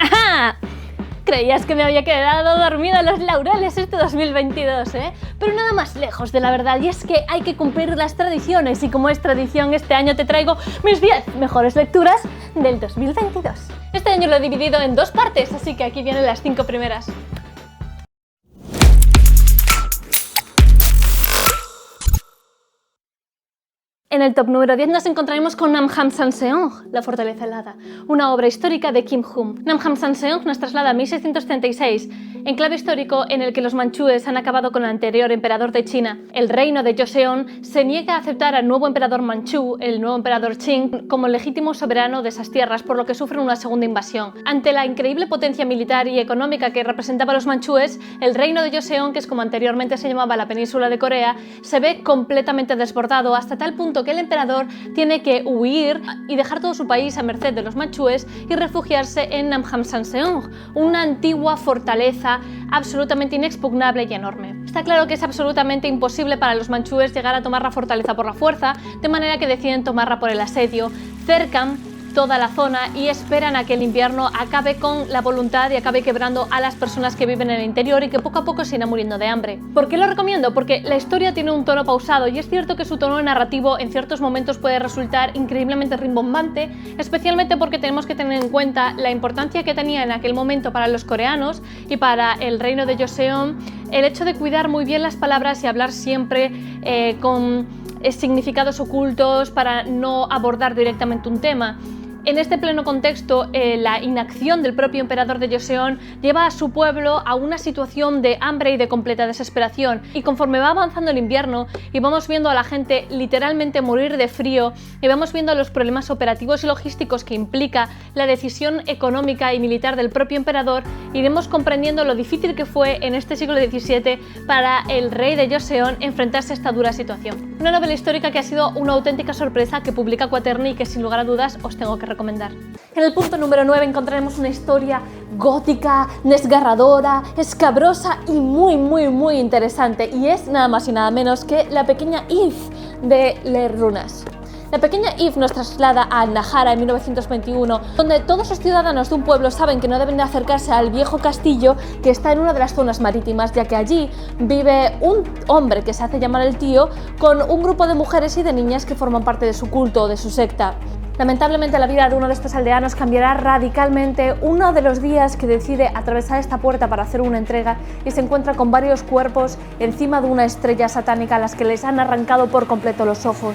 ¡Ajá! Creías que me había quedado dormido en los laureles este 2022, ¿eh? Pero nada más lejos de la verdad, y es que hay que cumplir las tradiciones, y como es tradición, este año te traigo mis 10 mejores lecturas del 2022. Este año lo he dividido en 2 partes, así que aquí vienen las 5 primeras. En el top número 10 nos encontraremos con Nam Ham Sanseong, La fortaleza helada, una obra histórica de Kim Hum. Nam Ham Sanseong nos traslada a 1636, enclave histórico en el que los manchúes han acabado con el anterior emperador de China. El reino de Joseon se niega a aceptar al nuevo emperador manchú, el nuevo emperador Qing, como legítimo soberano de esas tierras, por lo que sufren una segunda invasión. Ante la increíble potencia militar y económica que representaba a los manchúes, el reino de Joseon, que es como anteriormente se llamaba la península de Corea, se ve completamente desbordado hasta tal punto que el emperador tiene que huir y dejar todo su país a merced de los manchúes y refugiarse en Nam Ham Sanseong, una antigua fortaleza absolutamente inexpugnable y enorme. Está claro que es absolutamente imposible para los manchúes llegar a tomar la fortaleza por la fuerza, de manera que deciden tomarla por el asedio, cercan toda la zona y esperan a que el invierno acabe con la voluntad y acabe quebrando a las personas que viven en el interior y que poco a poco se irán muriendo de hambre. ¿Por qué lo recomiendo? Porque la historia tiene un tono pausado y es cierto que su tono narrativo en ciertos momentos puede resultar increíblemente rimbombante, especialmente porque tenemos que tener en cuenta la importancia que tenía en aquel momento para los coreanos y para el reino de Joseon el hecho de cuidar muy bien las palabras y hablar siempre con significados ocultos para no abordar directamente un tema. En este pleno contexto, la inacción del propio emperador de Joseon lleva a su pueblo a una situación de hambre y de completa desesperación, y conforme va avanzando el invierno y vamos viendo a la gente literalmente morir de frío y vamos viendo los problemas operativos y logísticos que implica la decisión económica y militar del propio emperador, iremos comprendiendo lo difícil que fue en este siglo XVII para el rey de Joseon enfrentarse a esta dura situación. Una novela histórica que ha sido una auténtica sorpresa, que publica Quaterni y que sin lugar a dudas os tengo que recomendar. En el punto número 9 encontraremos una historia gótica, desgarradora, escabrosa y muy interesante, y es nada más y nada menos que La pequeña Eve de Leer Runas. La pequeña Eve nos traslada a Nahara en 1921, donde todos los ciudadanos de un pueblo saben que no deben de acercarse al viejo castillo que está en una de las zonas marítimas, ya que allí vive un hombre que se hace llamar el tío, con un grupo de mujeres y de niñas que forman parte de su culto o de su secta. Lamentablemente la vida de uno de estos aldeanos cambiará radicalmente uno de los días que decide atravesar esta puerta para hacer una entrega y se encuentra con varios cuerpos encima de una estrella satánica a las que les han arrancado por completo los ojos.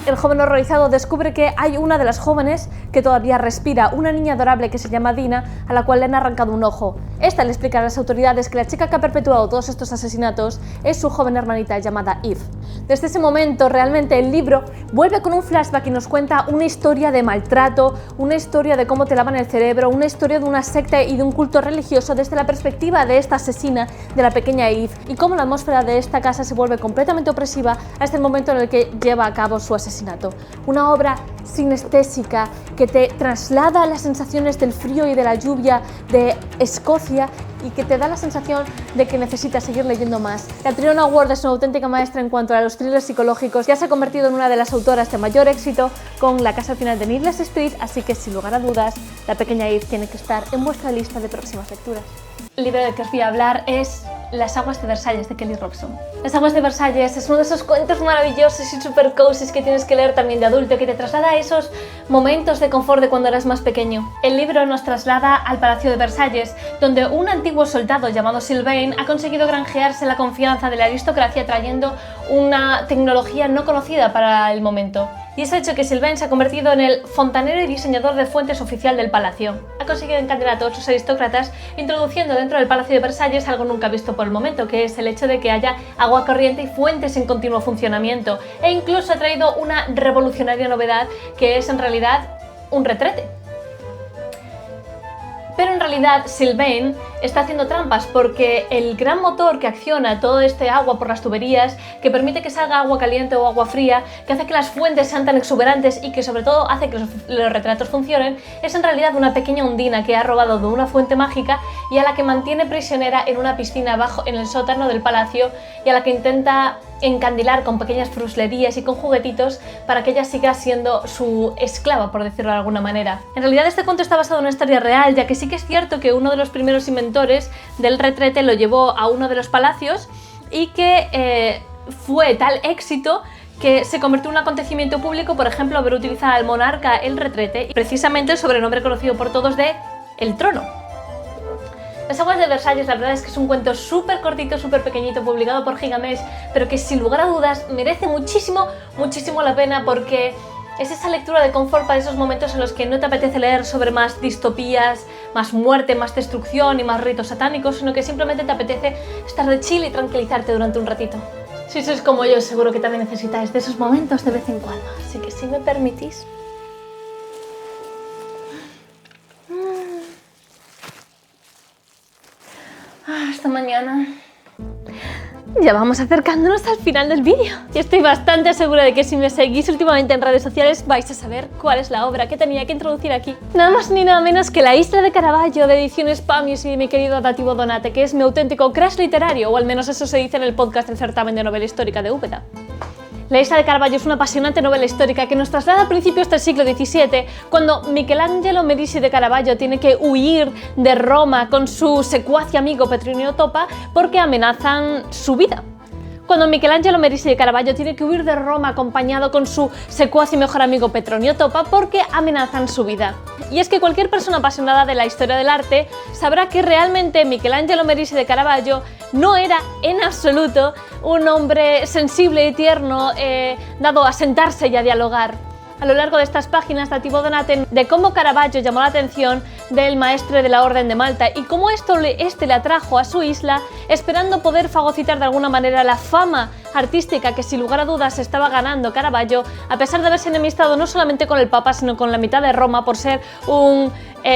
El joven horrorizado descubre que hay una de las jóvenes que todavía respira, una niña adorable que se llama Dina, a la cual le han arrancado un ojo. Esta le explica a las autoridades que la chica que ha perpetuado todos estos asesinatos es su joven hermanita llamada Eve. Desde ese momento realmente el libro vuelve con un flashback y nos cuenta una historia de maltrato, una historia de cómo te lavan el cerebro, una historia de una secta y de un culto religioso desde la perspectiva de esta asesina, de la pequeña Eve, y cómo la atmósfera de esta casa se vuelve completamente opresiva hasta el momento en el que lleva a cabo su asesinato. Una obra sinestésica que te traslada las sensaciones del frío y de la lluvia de Escocia y que te da la sensación de que necesitas seguir leyendo más. La Tryon Award es una auténtica maestra en cuanto a los thrillers psicológicos. Ya se ha convertido en una de las autoras de mayor éxito con La casa al final de Needless Street, así que sin lugar a dudas, La pequeña Eve tiene que estar en vuestra lista de próximas lecturas. El libro del que os voy a hablar es Las aguas de Versalles de Kelly Robson. Las aguas de Versalles es uno de esos cuentos maravillosos y super cozy que tienes que leer también de adulto, que te traslada a esos momentos de confort de cuando eras más pequeño. El libro nos traslada al Palacio de Versalles, donde un antiguo soldado llamado Sylvain ha conseguido granjearse la confianza de la aristocracia trayendo una tecnología no conocida para el momento. Y eso ha hecho que Sylvain se ha convertido en el fontanero y diseñador de fuentes oficial del palacio. Ha conseguido encantar a todos sus aristócratas, introduciendo dentro del Palacio de Versalles algo nunca visto por el momento, que es el hecho de que haya agua corriente y fuentes en continuo funcionamiento. E incluso ha traído una revolucionaria novedad, que es en realidad un retrete. Pero en realidad Sylvain está haciendo trampas, porque el gran motor que acciona todo este agua por las tuberías, que permite que salga agua caliente o agua fría, que hace que las fuentes sean tan exuberantes y que sobre todo hace que los retratos funcionen, es en realidad una pequeña ondina que ha robado de una fuente mágica y a la que mantiene prisionera en una piscina abajo en el sótano del palacio, y a la que intenta encandilar con pequeñas fruslerías y con juguetitos para que ella siga siendo su esclava, por decirlo de alguna manera. En realidad este cuento está basado en una historia real, ya que sí que es cierto que uno de los primeros inventores del retrete lo llevó a uno de los palacios y que fue tal éxito que se convirtió en un acontecimiento público, por ejemplo, ver utilizar al monarca el retrete, y precisamente el sobrenombre conocido por todos de El Trono. Las aguas de Versalles, la verdad es que es un cuento súper cortito, súper pequeñito, publicado por Gigamés, pero que sin lugar a dudas merece muchísimo la pena, porque es esa lectura de confort para esos momentos en los que no te apetece leer sobre más distopías, más muerte, más destrucción y más ritos satánicos, sino que simplemente te apetece estar de chill y tranquilizarte durante un ratito. Si sois como yo, seguro que también necesitáis de esos momentos de vez en cuando, así que si me permitís... Hasta mañana. Ya vamos acercándonos al final del vídeo. Y estoy bastante segura de que si me seguís últimamente en redes sociales vais a saber cuál es la obra que tenía que introducir aquí. Nada más ni nada menos que La Isla de Caravaggio, de Ediciones Pamius y de mi querido Dativo Donate, que es mi auténtico crush literario, o al menos eso se dice en el podcast del certamen de novela histórica de Úbeda. La Isla de Caravaggio es una apasionante novela histórica que nos traslada a principios del siglo XVII, cuando Michelangelo Medici de Caravaggio tiene que huir de Roma con su secuaz y amigo Petronio Topa porque amenazan su vida. Cuando Michelangelo Medici de Caravaggio tiene que huir de Roma acompañado con su secuaz y mejor amigo Petronio Topa porque amenazan su vida. Y es que cualquier persona apasionada de la historia del arte sabrá que realmente Michelangelo Medici de Caravaggio no era en absoluto un hombre sensible y tierno dado a sentarse y a dialogar. A lo largo de estas páginas, Dativo Donate de cómo Caravaggio llamó la atención del maestre de la Orden de Malta y cómo este le atrajo a su isla, esperando poder fagocitar de alguna manera la fama artística que sin lugar a dudas estaba ganando Caravaggio, a pesar de haberse enemistado no solamente con el Papa, sino con la mitad de Roma por ser un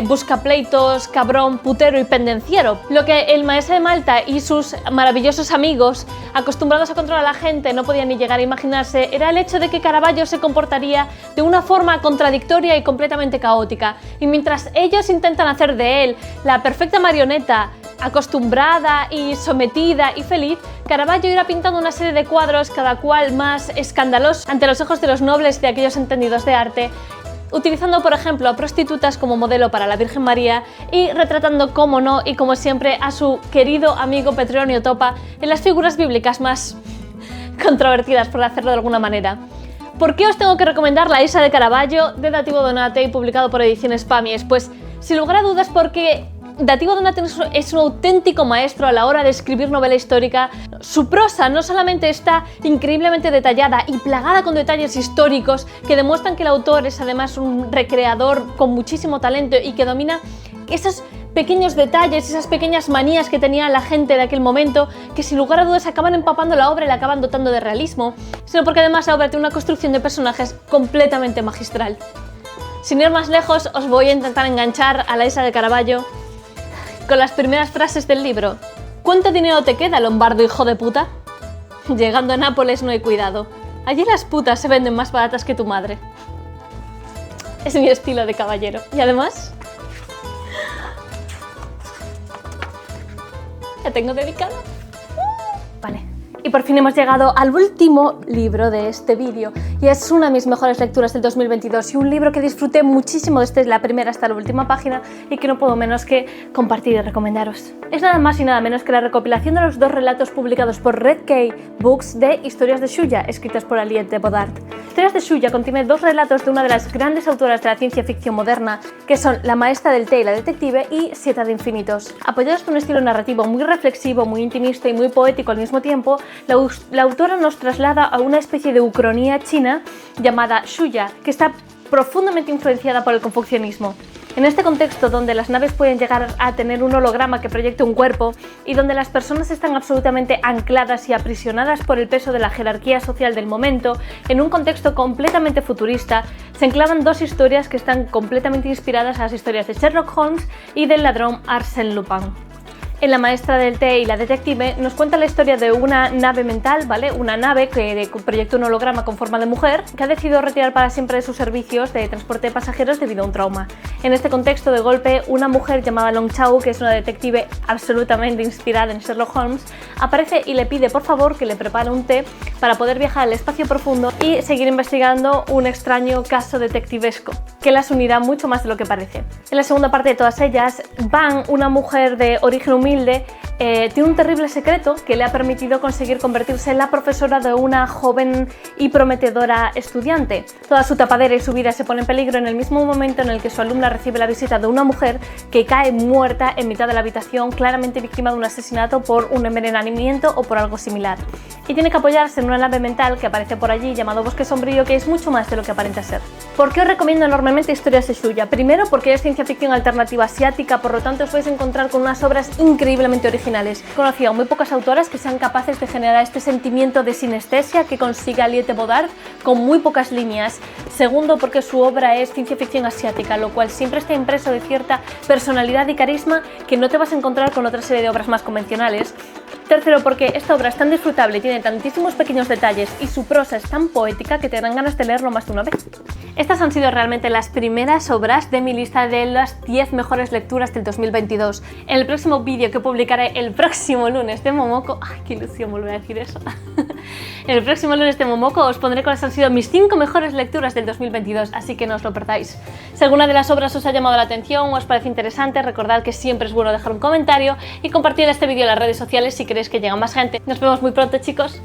buscapleitos, cabrón, putero y pendenciero. Lo que el maestre de Malta y sus maravillosos amigos, acostumbrados a controlar a la gente, no podían ni llegar a imaginarse, era el hecho de que Caravaggio se comportaría de una forma contradictoria y completamente caótica. Y mientras ellos intentan hacer de él la perfecta marioneta, acostumbrada y sometida y feliz, Caravaggio irá pintando una serie de cuadros, cada cual más escandalosos ante los ojos de los nobles y de aquellos entendidos de arte, utilizando por ejemplo a prostitutas como modelo para la Virgen María y retratando, como no y como siempre, a su querido amigo Petronio Topa en las figuras bíblicas más controvertidas, por hacerlo de alguna manera. ¿Por qué os tengo que recomendar La Isla de Caravaggio, de Dativo Donate y publicado por Ediciones Pamius? Pues sin lugar a dudas porque Dativo Donate es un auténtico maestro a la hora de escribir novela histórica. Su prosa no solamente está increíblemente detallada y plagada con detalles históricos que demuestran que el autor es además un recreador con muchísimo talento y que domina esos pequeños detalles, esas pequeñas manías que tenía la gente de aquel momento, que sin lugar a dudas acaban empapando la obra y la acaban dotando de realismo, sino porque además la obra tiene una construcción de personajes completamente magistral. Sin ir más lejos, os voy a intentar enganchar a La Isla de Caravaggio con las primeras frases del libro. ¿Cuánto dinero te queda, lombardo hijo de puta? Llegando a Nápoles no hay cuidado. Allí las putas se venden más baratas que tu madre. Es mi estilo de caballero. Y además, la tengo dedicada. Vale. Y por fin hemos llegado al último libro de este vídeo y es una de mis mejores lecturas del 2022 y un libro que disfruté muchísimo desde la primera hasta la última página y que no puedo menos que compartir y recomendaros. Es nada más y nada menos que la recopilación de los 2 relatos publicados por Red Key Books de Historias de Shuya, escritas por Aliette de Bodard. Historias de Shuya contiene 2 relatos de una de las grandes autoras de la ciencia ficción moderna, que son La maestra del té y la detective y Siete de infinitos. Apoyados por un estilo narrativo muy reflexivo, muy intimista y muy poético al mismo tiempo, la autora nos traslada a una especie de ucronía china llamada Shuya, que está profundamente influenciada por el confucianismo. En este contexto, donde las naves pueden llegar a tener un holograma que proyecte un cuerpo y donde las personas están absolutamente ancladas y aprisionadas por el peso de la jerarquía social del momento, en un contexto completamente futurista, se enclavan 2 historias que están completamente inspiradas a las historias de Sherlock Holmes y del ladrón Arsène Lupin. En La maestra del té y la detective nos cuenta la historia de una nave mental, ¿vale? Una nave que proyecta un holograma con forma de mujer que ha decidido retirar para siempre de sus servicios de transporte de pasajeros debido a un trauma. En este contexto, de golpe, una mujer llamada Long Chao, que es una detective absolutamente inspirada en Sherlock Holmes, aparece y le pide por favor que le prepare un té para poder viajar al espacio profundo y seguir investigando un extraño caso detectivesco que las unirá mucho más de lo que parece. En la segunda parte de todas ellas, Van, una mujer de origen humilde, tiene un terrible secreto que le ha permitido conseguir convertirse en la profesora de una joven y prometedora estudiante. Toda su tapadera y su vida se pone en peligro en el mismo momento en el que su alumna recibe la visita de una mujer que cae muerta en mitad de la habitación, claramente víctima de un asesinato por un envenenamiento o por algo similar. Y tiene que apoyarse en una nave mental que aparece por allí llamado Bosque Sombrío, que es mucho más de lo que aparenta ser. ¿Por qué os recomiendo enormemente Historias de Shuya? Primero, porque es ciencia ficción alternativa asiática, por lo tanto os vais a encontrar con unas obras increíblemente originales. Conocí a muy pocas autoras que sean capaces de generar este sentimiento de sinestesia que consigue Aliette Bodard con muy pocas líneas. Segundo, porque su obra es ciencia ficción asiática, lo cual siempre está impreso de cierta personalidad y carisma que no te vas a encontrar con otra serie de obras más convencionales. Tercero, porque esta obra es tan disfrutable, tiene tantísimos pequeños detalles y su prosa es tan poética que te dan ganas de leerlo más de una vez. Estas han sido realmente las primeras obras de mi lista de las 10 mejores lecturas del 2022. En el próximo vídeo que publicaré el próximo lunes de Momoko... ¡Ay, qué ilusión volver a decir eso! En el próximo lunes de Momoko os pondré cuáles han sido mis 5 mejores lecturas del 2022, así que no os lo perdáis. Si alguna de las obras os ha llamado la atención o os parece interesante, recordad que siempre es bueno dejar un comentario y compartir este vídeo en las redes sociales si queréis que llegue a más gente. Nos vemos muy pronto, chicos.